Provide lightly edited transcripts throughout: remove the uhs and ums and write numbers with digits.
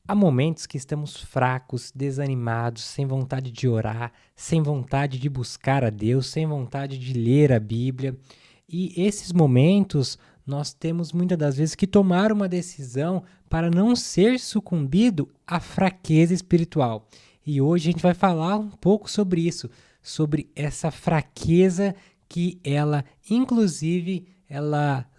Há momentos que estamos fracos, desanimados, sem vontade de orar, sem vontade de buscar a Deus, sem vontade de ler a Bíblia. E esses momentos nós temos muitas das vezes que tomar uma decisão para não ser sucumbido à fraqueza espiritual. E hoje a gente vai falar um pouco sobre isso, sobre essa fraqueza que ela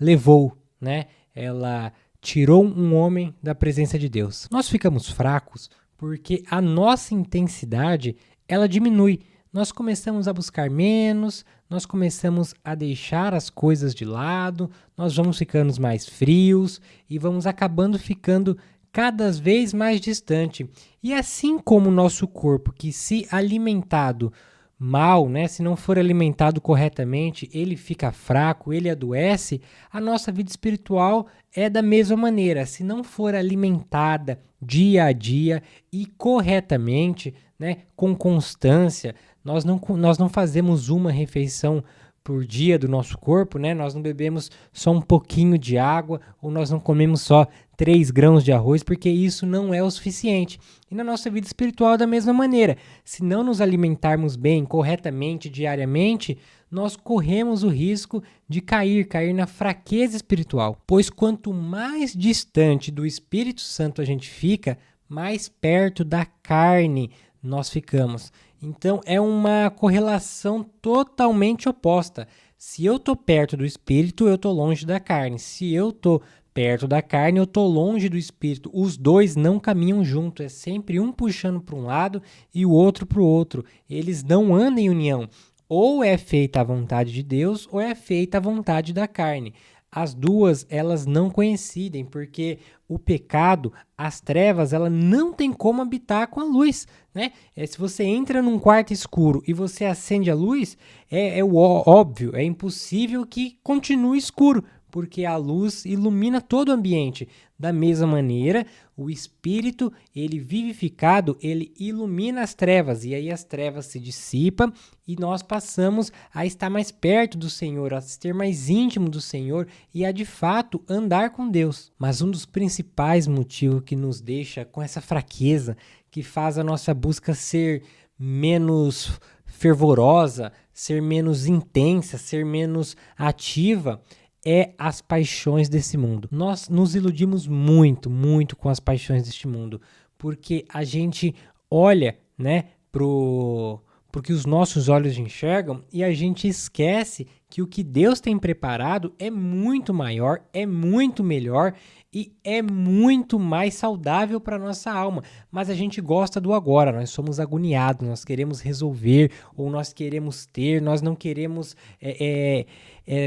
levou, né? Ela tirou um homem da presença de Deus. Nós ficamos fracos porque a nossa intensidade ela diminui. Nós começamos a buscar menos, nós começamos a deixar as coisas de lado, nós vamos ficando mais frios e vamos acabando ficando cada vez mais distante. E assim como o nosso corpo, que se alimentado mal, né, se não for alimentado corretamente, ele fica fraco, ele adoece, a nossa vida espiritual é da mesma maneira. Se não for alimentada dia a dia e corretamente, né, com constância, nós não fazemos uma refeição por dia do nosso corpo, né? Nós não bebemos só um pouquinho de água ou nós não comemos só 3 grãos de arroz, porque isso não é o suficiente. E na nossa vida espiritual, da mesma maneira, se não nos alimentarmos bem, corretamente, diariamente, nós corremos o risco de cair na fraqueza espiritual. Pois quanto mais distante do Espírito Santo a gente fica, mais perto da carne nós ficamos. Então é uma correlação totalmente oposta. Se eu estou perto do Espírito, eu estou longe da carne. Se eu estou perto da carne, eu estou longe do Espírito. Os dois não caminham junto. É sempre um puxando para um lado e o outro para o outro. Eles não andam em união. Ou é feita a vontade de Deus ou é feita a vontade da carne. As duas, elas não coincidem, porque o pecado, as trevas, ela não tem como habitar com a luz, né? Se você entra num quarto escuro e você acende a luz, é óbvio, é impossível que continue escuro, porque a luz ilumina todo o ambiente. Da mesma maneira, o Espírito, ele vivificado, ele ilumina as trevas, e aí as trevas se dissipam e nós passamos a estar mais perto do Senhor, a ser mais íntimo do Senhor e a de fato andar com Deus. Mas um dos principais motivos que nos deixa com essa fraqueza, que faz a nossa busca ser menos fervorosa, ser menos intensa, ser menos ativa, é as paixões desse mundo. Nós nos iludimos muito, muito com as paixões deste mundo, porque a gente olha, né, porque os nossos olhos enxergam e a gente esquece que o que Deus tem preparado é muito maior, é muito melhor e é muito mais saudável para nossa alma. Mas a gente gosta do agora, nós somos agoniados, nós queremos resolver ou nós queremos ter, nós não queremos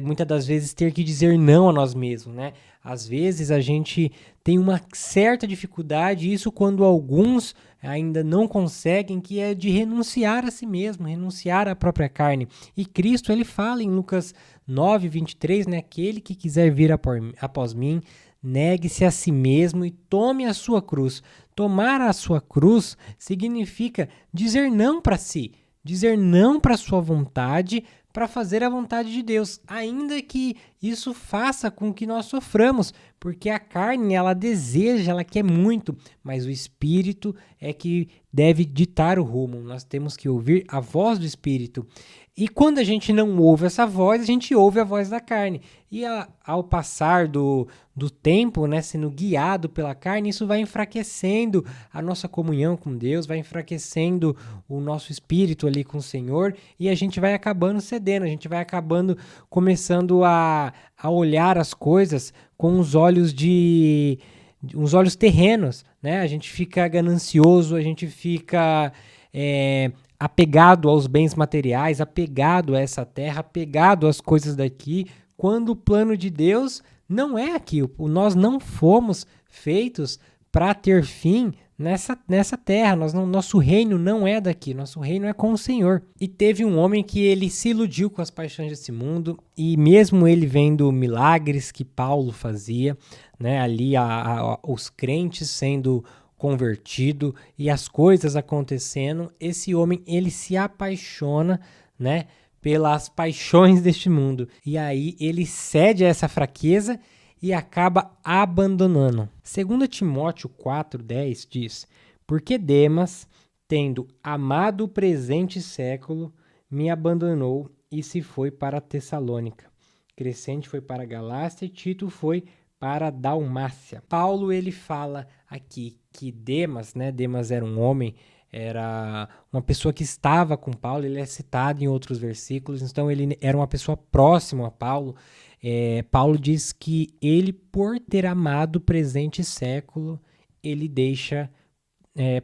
muitas das vezes ter que dizer não a nós mesmos, né? Às vezes a gente tem uma certa dificuldade, isso quando alguns ainda não conseguem, que é de renunciar a si mesmo, renunciar à própria carne. E Cristo, ele fala em Lucas 9:23, né? Aquele que quiser vir após mim, negue-se a si mesmo e tome a sua cruz. Tomar a sua cruz significa dizer não para si, dizer não para a sua vontade, para fazer a vontade de Deus, ainda que isso faça com que nós soframos, porque a carne, ela deseja, ela quer muito, mas o Espírito é que deve ditar o rumo. Nós temos que ouvir a voz do Espírito. E quando a gente não ouve essa voz, a gente ouve a voz da carne. E ao passar do tempo, né, sendo guiado pela carne, isso vai enfraquecendo a nossa comunhão com Deus, vai enfraquecendo o nosso espírito ali com o Senhor, e a gente vai acabando cedendo, a gente vai acabando começando a olhar as coisas com os olhos uns olhos terrenos, né? A gente fica ganancioso, a gente fica apegado aos bens materiais, apegado a essa terra, apegado às coisas daqui, quando o plano de Deus não é aquilo. Nós não fomos feitos para ter fim nessa terra. Nosso reino não é daqui, nosso reino é com o Senhor. E teve um homem que ele se iludiu com as paixões desse mundo, e mesmo ele vendo milagres que Paulo fazia, né, ali os crentes sendo convertido e as coisas acontecendo, esse homem, ele se apaixona, né, pelas paixões deste mundo. E aí ele cede a essa fraqueza e acaba abandonando. 2 Timóteo 4,10 diz: porque Demas, tendo amado o presente século, me abandonou e se foi para Tessalônica. Crescente foi para Galácia e Tito foi para a Dalmácia. Paulo ele fala aqui que Demas, né? Demas era um homem, era uma pessoa que estava com Paulo, ele é citado em outros versículos, então ele era uma pessoa próxima a Paulo. Paulo diz que ele, por ter amado o presente século, ele deixa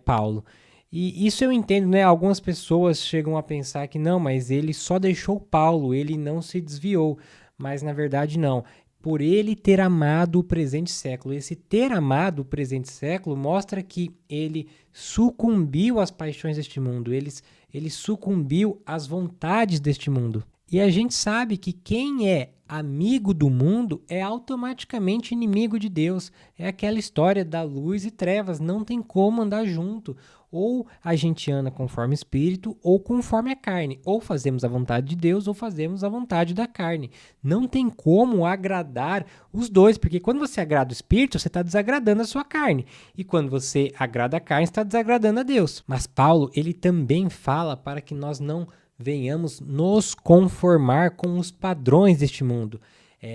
Paulo. E isso eu entendo, né? Algumas pessoas chegam a pensar que não, mas ele só deixou Paulo, ele não se desviou. Mas na verdade não. Por ele ter amado o presente século. Esse ter amado o presente século mostra que ele sucumbiu às paixões deste mundo, ele sucumbiu às vontades deste mundo. E a gente sabe que quem é amigo do mundo é automaticamente inimigo de Deus. É aquela história da luz e trevas, não tem como andar junto. Ou a gente anda conforme o espírito ou conforme a carne. Ou fazemos a vontade de Deus ou fazemos a vontade da carne. Não tem como agradar os dois, porque quando você agrada o espírito, você está desagradando a sua carne. E quando você agrada a carne, você está desagradando a Deus. Mas Paulo, ele também fala para que nós não venhamos nos conformar com os padrões deste mundo.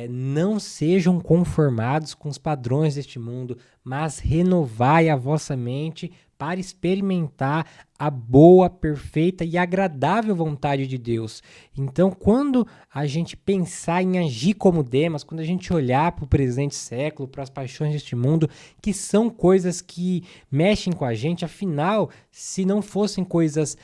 Não sejam conformados com os padrões deste mundo, mas renovai a vossa mente para experimentar a boa, perfeita e agradável vontade de Deus. Então, quando a gente pensar em agir como Demas, quando a gente olhar para o presente século, para as paixões deste mundo, que são coisas que mexem com a gente, afinal, se não fossem coisas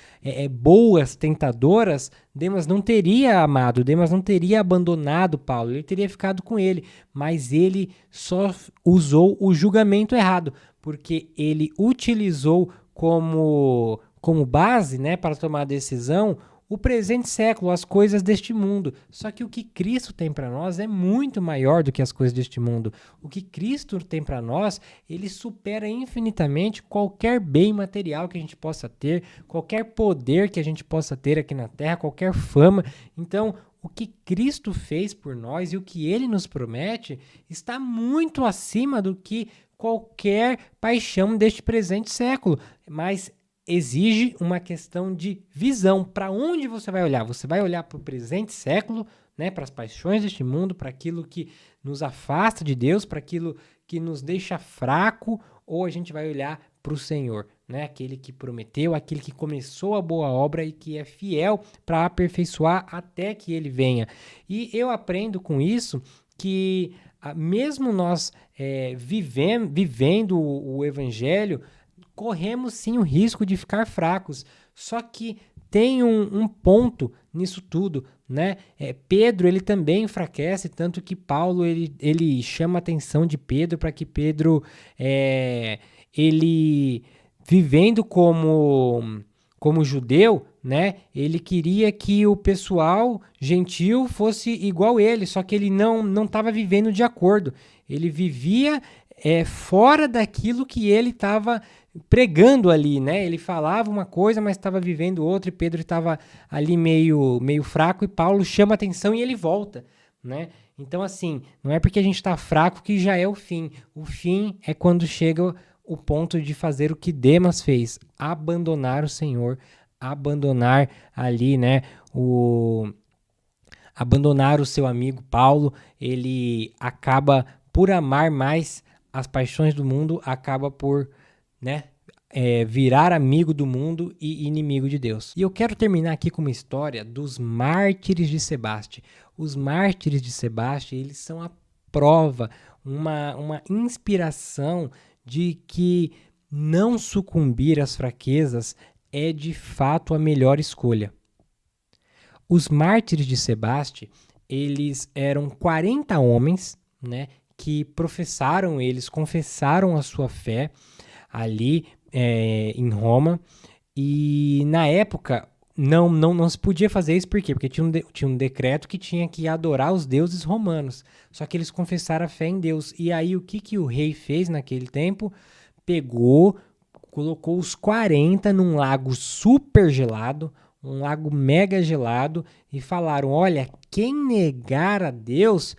boas, tentadoras, Demas não teria amado, Demas não teria abandonado Paulo, ele teria ficado com ele, mas ele só usou o julgamento errado, porque ele utilizou como base, né, para tomar a decisão o presente século, as coisas deste mundo. Só que o que Cristo tem para nós é muito maior do que as coisas deste mundo. O que Cristo tem para nós, ele supera infinitamente qualquer bem material que a gente possa ter, qualquer poder que a gente possa ter aqui na Terra, qualquer fama. Então, o que Cristo fez por nós e o que ele nos promete está muito acima do que qualquer paixão deste presente século, mas exige uma questão de visão. Para onde você vai olhar? Você vai olhar para o presente século, né, para as paixões deste mundo, para aquilo que nos afasta de Deus, para aquilo que nos deixa fraco, ou a gente vai olhar para o Senhor, né, aquele que prometeu, aquele que começou a boa obra e que é fiel para aperfeiçoar até que ele venha. E eu aprendo com isso que mesmo nós vivendo o evangelho, corremos sim o risco de ficar fracos. Só que tem um ponto nisso tudo, né? Pedro, ele também enfraquece, tanto que Paulo, ele chama a atenção de Pedro para que Pedro, ele vivendo como judeu, né? Ele queria que o pessoal gentil fosse igual ele, só que ele não estava vivendo de acordo. Ele vivia fora daquilo que ele estava pregando ali, né? Ele falava uma coisa, mas estava vivendo outra, e Pedro estava ali meio fraco, e Paulo chama atenção e ele volta, né? Então, assim, não é porque a gente está fraco que já é o fim. O fim é quando chega o ponto de fazer o que Demas fez, abandonar o Senhor, abandonar ali, né, abandonar o seu amigo Paulo. Ele acaba por amar mais as paixões do mundo, acaba por, né, virar amigo do mundo e inimigo de Deus. E eu quero terminar aqui com uma história dos mártires de Sebaste. Os mártires de Sebaste, eles são a prova, uma inspiração de que não sucumbir às fraquezas é de fato a melhor escolha. Os mártires de Sebaste, eles eram 40 homens, né, que eles confessaram a sua fé ali em Roma, e na época não se podia fazer isso. Por quê? Porque tinha um decreto que tinha que adorar os deuses romanos, só que eles confessaram a fé em Deus. E aí o que o rei fez naquele tempo? Colocou os 40 num lago super gelado, um lago mega gelado, e falaram: olha, quem negar a Deus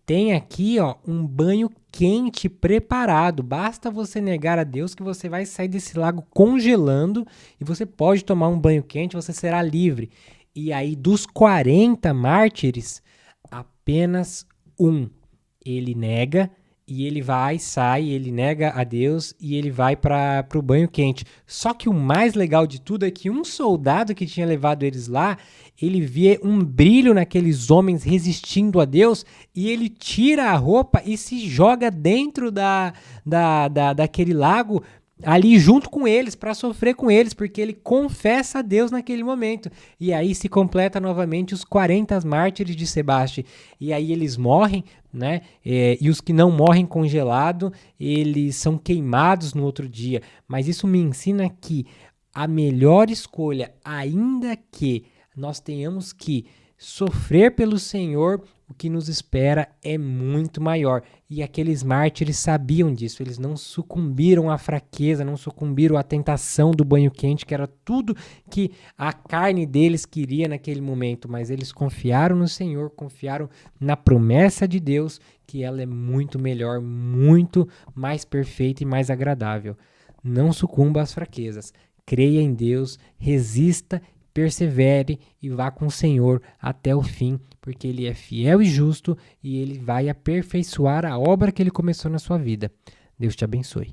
tem aqui, ó, um banho quente preparado. Basta você negar a Deus que você vai sair desse lago congelando e você pode tomar um banho quente, você será livre. E aí, dos 40 mártires, apenas um ele nega e ele vai, sai, ele nega a Deus e ele vai para o banho quente. Só que o mais legal de tudo é que um soldado que tinha levado eles lá, ele vê um brilho naqueles homens resistindo a Deus e ele tira a roupa e se joga dentro daquele lago ali junto com eles, para sofrer com eles, porque ele confessa a Deus naquele momento. E aí se completa novamente os 40 mártires de Sebaste. E aí eles morrem, né? E os que não morrem congelado, eles são queimados no outro dia. Mas isso me ensina que a melhor escolha, ainda que nós tenhamos que sofrer pelo Senhor, o que nos espera é muito maior. E aqueles mártires sabiam disso, eles não sucumbiram à fraqueza, não sucumbiram à tentação do banho quente, que era tudo que a carne deles queria naquele momento, mas eles confiaram no Senhor, confiaram na promessa de Deus, que ela é muito melhor, muito mais perfeita e mais agradável. Não sucumba às fraquezas, creia em Deus, resista, persevere e vá com o Senhor até o fim, porque Ele é fiel e justo e Ele vai aperfeiçoar a obra que Ele começou na sua vida. Deus te abençoe.